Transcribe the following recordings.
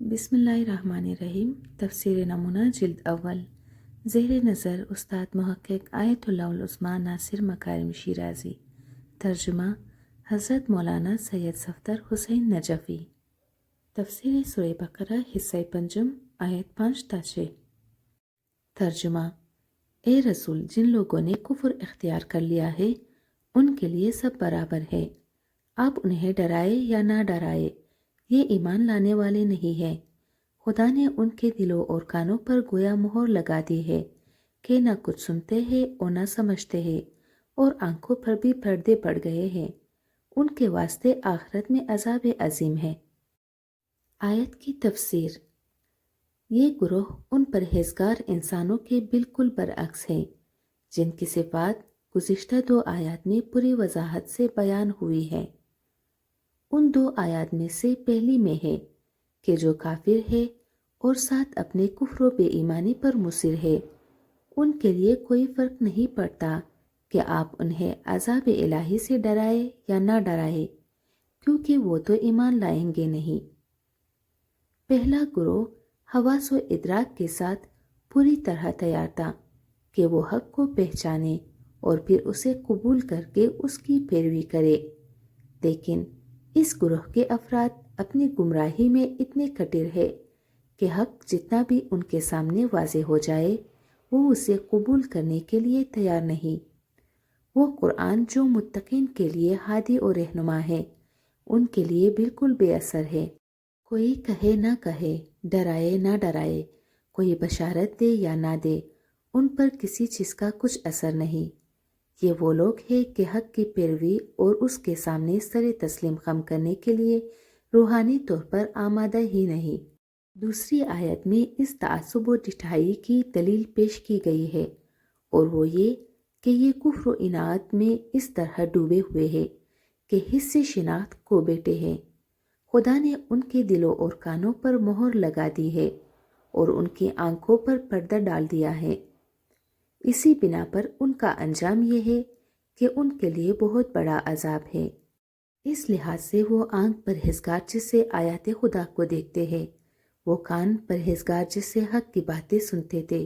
بسم اللہ الرحمن الرحیم۔ تفسیر نمونہ جلد اول، زیر نظر استاد محقق آیت اللہ العظمیٰ ناصر مکارم شیرازی۔ ترجمہ حضرت مولانا سید صفدر حسین نجفی۔ تفسیر سورہ بقرہ حصہ پنجم آیت 5 تا 6۔ ترجمہ: اے رسول، جن لوگوں نے کفر اختیار کر لیا ہے ان کے لیے سب برابر ہے، آپ انہیں ڈرائے یا نہ ڈرائے، یہ ایمان لانے والے نہیں ہیں۔ خدا نے ان کے دلوں اور کانوں پر گویا مہر لگا دی ہے کہ نہ کچھ سنتے ہیں اور نہ سمجھتے ہیں، اور آنکھوں پر بھی پردے پڑ گئے ہیں، ان کے واسطے آخرت میں عذاب عظیم ہے۔ آیت کی تفسیر: یہ گروہ ان پرہیزگار انسانوں کے بالکل برعکس ہیں جن کی صفات گزشتہ 2 آیات میں پوری وضاحت سے بیان ہوئی ہے۔ ان 2 آیات میں سے پہلی میں ہے کہ جو کافر ہے اور ساتھ اپنے کفر و بے ایمانی پر مصر ہے، ان کے لیے کوئی فرق نہیں پڑتا کہ آپ انہیں عذاب الہی سے ڈرائے یا نہ ڈرائے، کیونکہ وہ تو ایمان لائیں گے نہیں۔ پہلا گروہ حواس و ادراک کے ساتھ پوری طرح تیار تھا کہ وہ حق کو پہچانے اور پھر اسے قبول کر کے اس کی پیروی کرے، لیکن اس گروہ کے افراد اپنی گمراہی میں اتنے کٹر ہے کہ حق جتنا بھی ان کے سامنے واضح ہو جائے وہ اسے قبول کرنے کے لیے تیار نہیں۔ وہ قرآن جو متقین کے لیے ہادی اور رہنما ہے، ان کے لیے بالکل بے اثر ہے۔ کوئی کہے نہ کہے، ڈرائے نہ ڈرائے، کوئی بشارت دے یا نہ دے، ان پر کسی چیز کا کچھ اثر نہیں۔ یہ وہ لوگ ہیں کہ حق کی پیروی اور اس کے سامنے سر تسلیم خم کرنے کے لیے روحانی طور پر آمادہ ہی نہیں۔ دوسری آیت میں اس تعصب و ڈٹھائی کی دلیل پیش کی گئی ہے، اور وہ یہ کہ یہ کفر و اناد میں اس طرح ڈوبے ہوئے ہیں کہ حس شناخت کو بیٹے ہیں۔ خدا نے ان کے دلوں اور کانوں پر مہر لگا دی ہے اور ان کی آنکھوں پر پردہ ڈال دیا ہے۔ اسی بنا پر ان کا انجام یہ ہے کہ ان کے لیے بہت بڑا عذاب ہے۔ اس لحاظ سے وہ آنکھ پرہیزگار جس سے آیات خدا کو دیکھتے ہیں، وہ کان پرہیزگار جس سے حق کی باتیں سنتے تھے،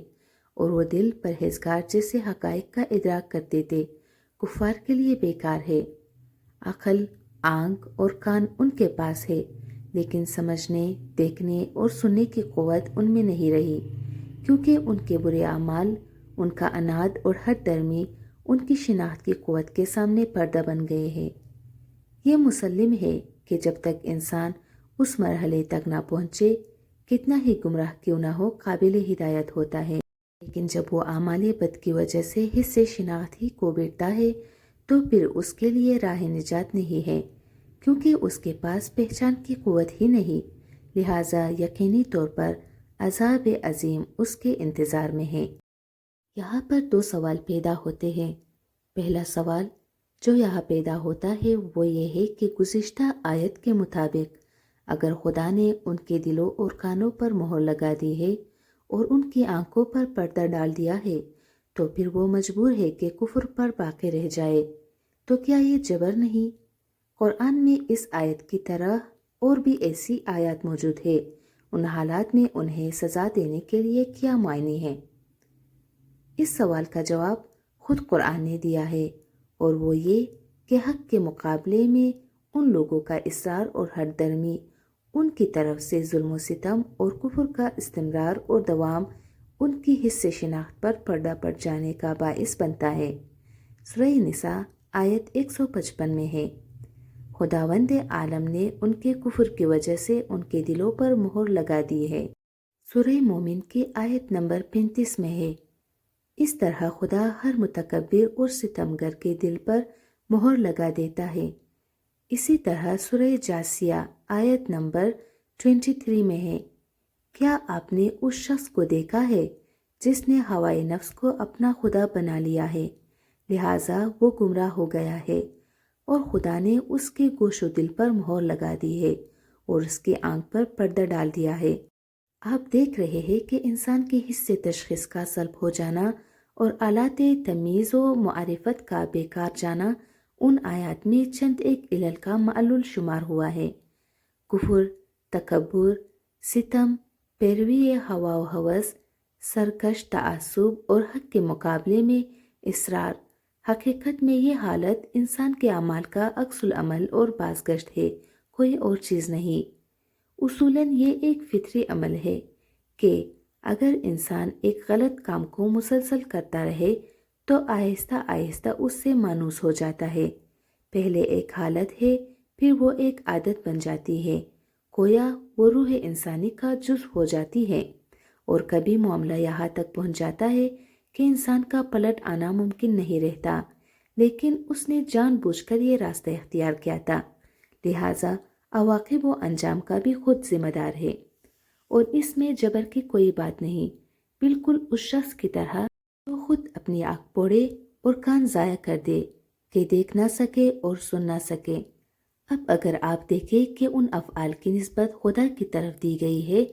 اور وہ دل پرہیزگار جس سے حقائق کا ادراک کرتے تھے، کفار کے لیے بیکار ہے۔ عقل، آنکھ اور کان ان کے پاس ہے، لیکن سمجھنے، دیکھنے اور سننے کی قوت ان میں نہیں رہی، کیونکہ ان کے برے اعمال، ان کا اناد اور ہٹ درمی ان کی شناخت کی قوت کے سامنے پردہ بن گئے ہیں۔ یہ مسلم ہے کہ جب تک انسان اس مرحلے تک نہ پہنچے، کتنا ہی گمراہ کیوں نہ ہو، قابل ہدایت ہوتا ہے، لیکن جب وہ اعمال بد کی وجہ سے حس شناخت ہی کو بیٹھتا ہے تو پھر اس کے لیے راہ نجات نہیں ہے، کیونکہ اس کے پاس پہچان کی قوت ہی نہیں، لہٰذا یقینی طور پر عذاب عظیم اس کے انتظار میں ہے۔ یہاں پر 2 سوال پیدا ہوتے ہیں۔ پہلا سوال جو یہاں پیدا ہوتا ہے وہ یہ ہے کہ گزشتہ آیت کے مطابق اگر خدا نے ان کے دلوں اور کانوں پر مہر لگا دی ہے اور ان کی آنکھوں پر پردہ ڈال دیا ہے تو پھر وہ مجبور ہے کہ کفر پر باقی رہ جائے، تو کیا یہ جبر نہیں؟ قرآن میں اس آیت کی طرح اور بھی ایسی آیات موجود ہے، ان حالات میں انہیں سزا دینے کے لیے کیا معنی ہے؟ اس سوال کا جواب خود قرآن نے دیا ہے، اور وہ یہ کہ حق کے مقابلے میں ان لوگوں کا اصرار اور ہٹ درمی، ان کی طرف سے ظلم و ستم اور کفر کا استمرار اور دوام ان کی حس شناخت پر پردہ پڑ جانے کا باعث بنتا ہے۔ سورہ نساء آیت 155 میں ہے، خداوند عالم نے ان کے کفر کی وجہ سے ان کے دلوں پر مہر لگا دی ہے۔ سورہ مومن کی آیت نمبر 35 میں ہے، اس طرح خدا ہر متکبر اور ستمگر کے دل پر مہر لگا دیتا ہے۔ اسی طرح سورہ جاثیہ آیت نمبر 23 میں ہے، کیا آپ نے اس شخص کو دیکھا ہے جس نے ہوائے نفس کو اپنا خدا بنا لیا ہے، لہٰذا وہ گمراہ ہو گیا ہے، اور خدا نے اس کے گوش و دل پر مہر لگا دی ہے اور اس کی آنکھ پر پردہ ڈال دیا ہے۔ آپ دیکھ رہے ہیں کہ انسان کی حس تشخیص کا سلب ہو جانا اور آلات تمیز و معرفت کا بیکار جانا ان آیات میں چند ایک علل کا معلول شمار ہوا ہے۔ کفر، تکبر، ستم، پیروی ہوا و ہوس، سرکش تعصب اور حق کے مقابلے میں اصرار۔ حقیقت میں یہ حالت انسان کے اعمال کا عکس العمل اور بازگشت ہے، کوئی اور چیز نہیں۔ اصولاً یہ ایک فطری عمل ہے کہ اگر انسان ایک غلط کام کو مسلسل کرتا رہے تو آہستہ آہستہ اس سے مانوس ہو جاتا ہے۔ پہلے ایک حالت ہے، پھر وہ ایک عادت بن جاتی ہے، گویا وہ روح انسانی کا جزو ہو جاتی ہے، اور کبھی معاملہ یہاں تک پہنچ جاتا ہے کہ انسان کا پلٹ آنا ممکن نہیں رہتا، لیکن اس نے جان بوجھ کر یہ راستہ اختیار کیا تھا، لہٰذا عواقب و انجام کا بھی خود ذمہ دار ہے، اور اس میں جبر کی کوئی بات نہیں، بالکل اس شخص کی طرح جو خود اپنی آنکھ پھوڑے اور کان ضائع کر دے کہ دیکھ نہ سکے اور سن نہ سکے۔ اب اگر آپ دیکھیں کہ ان افعال کی نسبت خدا کی طرف دی گئی ہے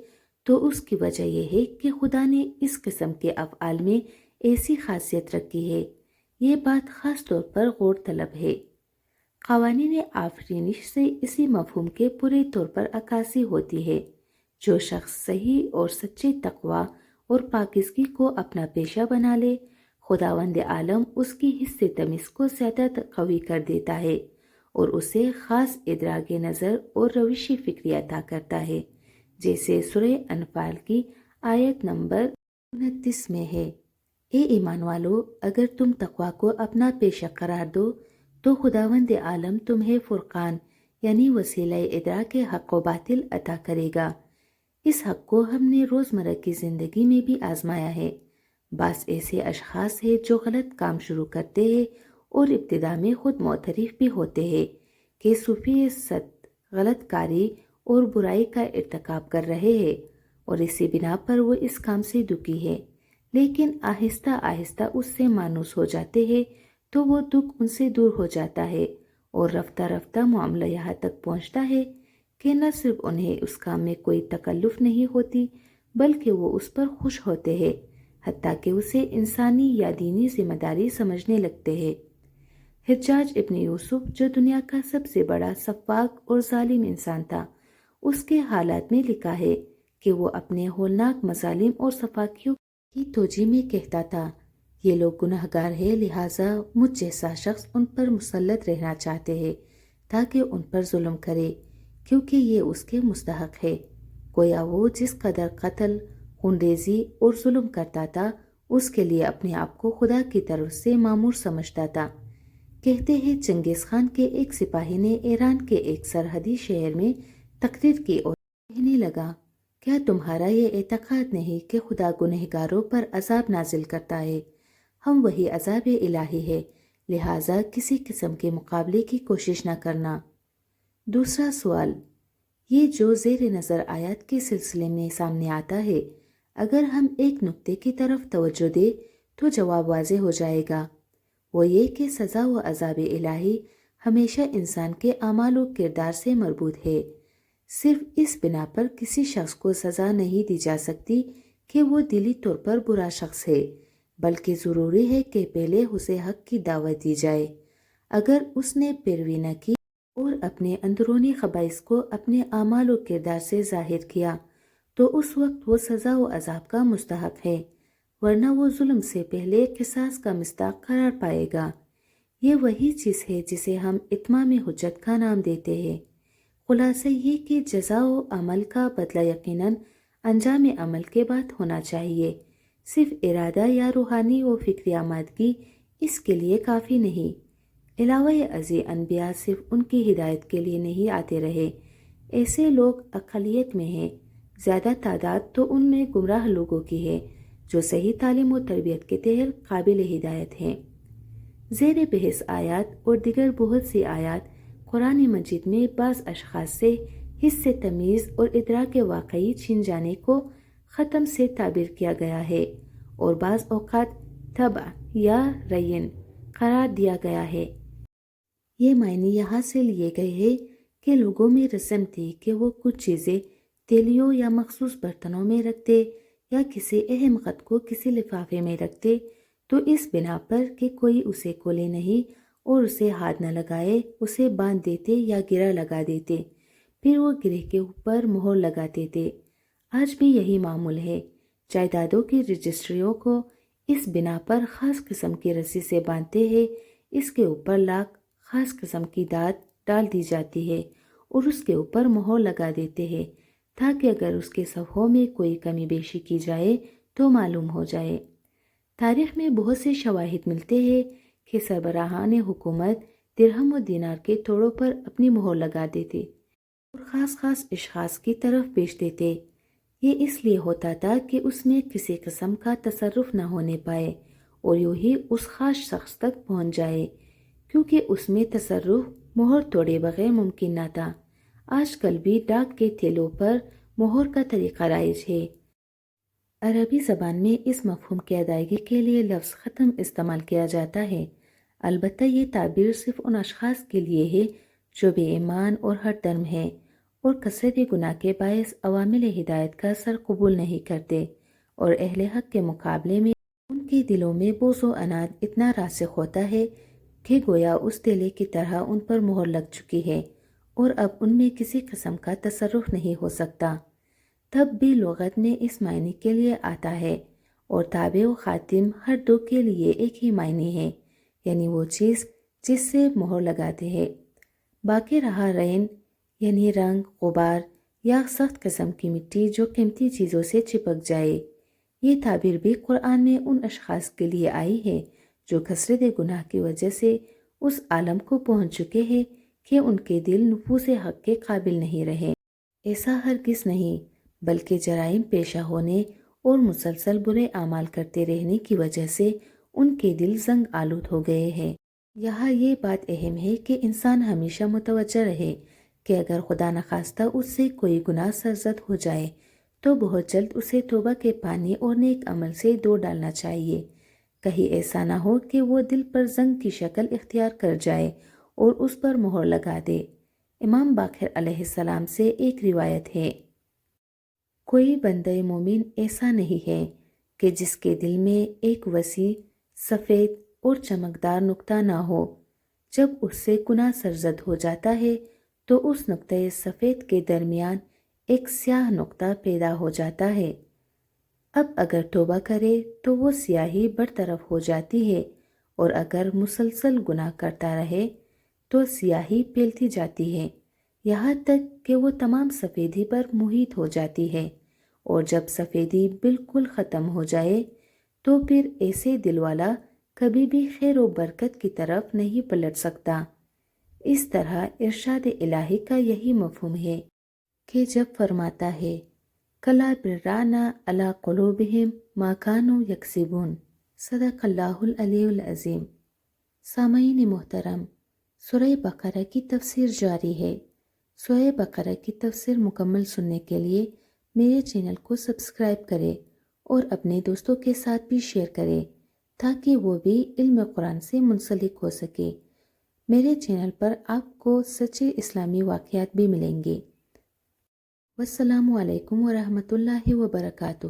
تو اس کی وجہ یہ ہے کہ خدا نے اس قسم کے افعال میں ایسی خاصیت رکھی ہے۔ یہ بات خاص طور پر غور طلب ہے۔ قوانین آفرینش سے اسی مفہوم کے پورے طور پر عکاسی ہوتی ہے۔ جو شخص صحیح اور سچے تقوی اور پاکیزگی کو اپنا پیشہ بنا لے، خداوند عالم اس کی حس تمیز کو زیادہ قوی کر دیتا ہے اور اسے خاص ادراک نظر اور روشی فکری عطا کرتا ہے، جیسے سورہ انفال کی آیت نمبر 29 میں ہے۔ اے ایمان والو، اگر تم تقوی کو اپنا پیشہ قرار دو تو خداوند عالم تمہیں فرقان یعنی وسیلہ ادراک حق و باطل عطا کرے گا۔ اس حق کو ہم نے روزمرہ کی زندگی میں بھی آزمایا ہے۔ بعض ایسے اشخاص ہیں جو غلط کام شروع کرتے ہیں اور ابتدا میں خود معترف بھی ہوتے ہیں کہ صوفی ست غلط کاری اور برائی کا ارتکاب کر رہے ہیں، اور اسی بنا پر وہ اس کام سے دکھی ہے، لیکن آہستہ آہستہ اس سے مانوس ہو جاتے ہیں تو وہ دکھ ان سے دور ہو جاتا ہے، اور رفتہ رفتہ معاملہ یہاں تک پہنچتا ہے کہ نہ صرف انہیں اس کام میں کوئی تکلف نہیں ہوتی بلکہ وہ اس پر خوش ہوتے ہیں، حتیٰ کہ اسے انسانی یا دینی ذمہ داری سمجھنے لگتے ہیں۔ حجاج ابن یوسف جو دنیا کا سب سے بڑا سفاک اور ظالم انسان تھا، اس کے حالات میں لکھا ہے کہ وہ اپنے ہولناک مظالم اور سفاکیوں کی توجیہ میں کہتا تھا، یہ لوگ گناہگار ہیں، لہٰذا مجھ جیسا شخص ان پر مسلط رہنا چاہتے ہیں تاکہ ان پر ظلم کرے، کیونکہ یہ اس کے مستحق ہے۔ گویا وہ جس قدر قتل، خونریزی اور ظلم کرتا تھا، اس کے لیے اپنے آپ کو خدا کی طرف سے مامور سمجھتا تھا۔ کہتے ہیں چنگیز خان کے ایک سپاہی نے ایران کے ایک سرحدی شہر میں تقریر کی اور کہنے لگا، کیا تمہارا یہ اعتقاد نہیں کہ خدا گنہگاروں پر عذاب نازل کرتا ہے؟ ہم وہی عذاب الہی ہے، لہٰذا کسی قسم کے مقابلے کی کوشش نہ کرنا۔ دوسرا سوال، یہ جو زیر نظر آیات کے سلسلے میں سامنے آتا ہے، اگر ہم ایک نقطے کی طرف توجہ دیں تو جواب واضح ہو جائے گا، وہ یہ کہ سزا و عذاب الہی ہمیشہ انسان کے اعمال و کردار سے مربوط ہے۔ صرف اس بنا پر کسی شخص کو سزا نہیں دی جا سکتی کہ وہ دلی طور پر برا شخص ہے، بلکہ ضروری ہے کہ پہلے اسے حق کی دعوت دی جائے۔ اگر اس نے پیروی نہ کی اور اپنے اندرونی خبائث کو اپنے اعمال و کردار سے ظاہر کیا تو اس وقت وہ سزا و عذاب کا مستحق ہے، ورنہ وہ ظلم سے پہلے قصاص کا مستحق قرار پائے گا۔ یہ وہی چیز ہے جسے ہم اتمام حجت کا نام دیتے ہیں۔ خلاصہ یہ کہ جزا و عمل کا بدلہ یقیناً انجام عمل کے بعد ہونا چاہیے، صرف ارادہ یا روحانی و فکری آمادگی اس کے لیے کافی نہیں۔ علاوہ ازیں انبیاء صرف ان کی ہدایت کے لیے نہیں آتے رہے، ایسے لوگ اقلیت میں ہیں، زیادہ تعداد تو ان میں گمراہ لوگوں کی ہے جو صحیح تعلیم و تربیت کے تحت قابل ہدایت ہیں۔ زیر بحث آیات اور دیگر بہت سی آیات قرآن مجید میں بعض اشخاص سے حس تمیز اور ادراک واقعی چھین جانے کو ختم سے تعبیر کیا گیا ہے، اور بعض اوقات طبع یا رین قرار دیا گیا ہے۔ یہ معنی یہاں سے لیے گئے ہیں کہ لوگوں میں رسم تھی کہ وہ کچھ چیزیں تیلیوں یا مخصوص برتنوں میں رکھتے یا کسی اہم خط کو کسی لفافے میں رکھتے، تو اس بنا پر کہ کوئی اسے کھولے نہیں اور اسے ہاتھ نہ لگائے اسے باندھ دیتے یا گرہ لگا دیتے، پھر وہ گرہ کے اوپر مہر لگاتے تھے آج بھی یہی معمول ہے۔ جائیدادوں کی رجسٹریوں کو اس بنا پر خاص قسم کی رسی سے باندھتے ہیں، اس کے اوپر لاکھ خاص قسم کی داد ڈال دی جاتی ہے اور اس کے اوپر مہر لگا دیتے ہیں تاکہ اگر اس کے صفحوں میں کوئی کمی بیشی کی جائے تو معلوم ہو جائے۔ تاریخ میں بہت سے شواہد ملتے ہیں کہ سربراہان حکومت درہم و دینار کے توڑوں پر اپنی مہر لگا دیتے اور خاص اشخاص کی طرف بیچ دیتے۔ یہ اس لیے ہوتا تھا کہ اس میں کسی قسم کا تصرف نہ ہونے پائے اور یوں ہی اس خاص شخص تک پہنچ جائے، کیونکہ اس میں تصرف مہر توڑے بغیر ممکن نہ تھا۔ آج کل بھی ڈاک کے تھیلوں پر مہر کا طریقہ رائج ہے۔ عربی زبان میں اس مفہوم کی ادائیگی کے لیے لفظ ختم استعمال کیا جاتا ہے، البتہ یہ تعبیر صرف ان اشخاص کے لیے ہے جو بے ایمان اور ہٹ درم ہیں اور کثرت گناہ کے باعث عوامل ہدایت کا سر قبول نہیں کرتے، اور اہل حق کے مقابلے میں ان کے دلوں میں بغض و عناد اتنا راسخ ہوتا ہے کہ گویا اس تیلے کی طرح ان پر مہر لگ چکی ہے اور اب ان میں کسی قسم کا تصرف نہیں ہو سکتا۔ تب بھی لغت میں اس معنی کے لیے آتا ہے اور تابع و خاتم ہر دو کے لیے ایک ہی معنی ہے، یعنی وہ چیز جس سے مہر لگاتے ہیں۔ باقی رہا رین یعنی رنگ، غبار یا سخت قسم کی مٹی جو قیمتی چیزوں سے چپک جائے۔ یہ تعبیر بھی قرآن میں ان اشخاص کے لیے آئی ہے جو کثرت گناہ کی وجہ سے اس عالم کو پہنچ چکے ہیں کہ ان کے دل نفوذ حق کے قابل نہیں رہے۔ ایسا ہرگز نہیں، بلکہ جرائم پیشہ ہونے اور مسلسل برے اعمال کرتے رہنے کی وجہ سے ان کے دل زنگ آلود ہو گئے ہیں۔ یہاں یہ بات اہم ہے کہ انسان ہمیشہ متوجہ رہے کہ اگر خدا نخواستہ اس سے کوئی گناہ سرزد ہو جائے تو بہت جلد اسے توبہ کے پانی اور نیک عمل سے دھو ڈالنا چاہیے، کہیں ایسا نہ ہو کہ وہ دل پر زنگ کی شکل اختیار کر جائے اور اس پر مہر لگا دے۔ امام باقر علیہ السلام سے ایک روایت ہے، کوئی بندہ مومن ایسا نہیں ہے کہ جس کے دل میں ایک وسیع، سفید اور چمکدار نقطہ نہ ہو۔ جب اس سے گناہ سرزد ہو جاتا ہے تو اس نقطۂ سفید کے درمیان ایک سیاہ نقطہ پیدا ہو جاتا ہے۔ اب اگر توبہ کرے تو وہ سیاہی برطرف ہو جاتی ہے، اور اگر مسلسل گناہ کرتا رہے تو سیاہی پھیلتی جاتی ہے، یہاں تک کہ وہ تمام سفیدی پر محیط ہو جاتی ہے، اور جب سفیدی بالکل ختم ہو جائے تو پھر ایسے دل والا کبھی بھی خیر و برکت کی طرف نہیں پلٹ سکتا۔ اس طرح ارشاد الہی کا یہی مفہوم ہے کہ جب فرماتا ہے کلا برّانا علی قلوبہم ما کانوا یکسبون، صدق اللہ العلی العظیم۔ سامعین محترم، سورہ بقرہ کی تفسیر جاری ہے۔ سورہ بقرہ کی تفسیر مکمل سننے کے لیے میرے چینل کو سبسکرائب کریں اور اپنے دوستوں کے ساتھ بھی شیئر کریں تاکہ وہ بھی علم قرآن سے منسلک ہو سکے۔ میرے چینل پر آپ کو سچے اسلامی واقعات بھی ملیں گے۔ والسلام علیکم ورحمۃ اللہ وبرکاتہ۔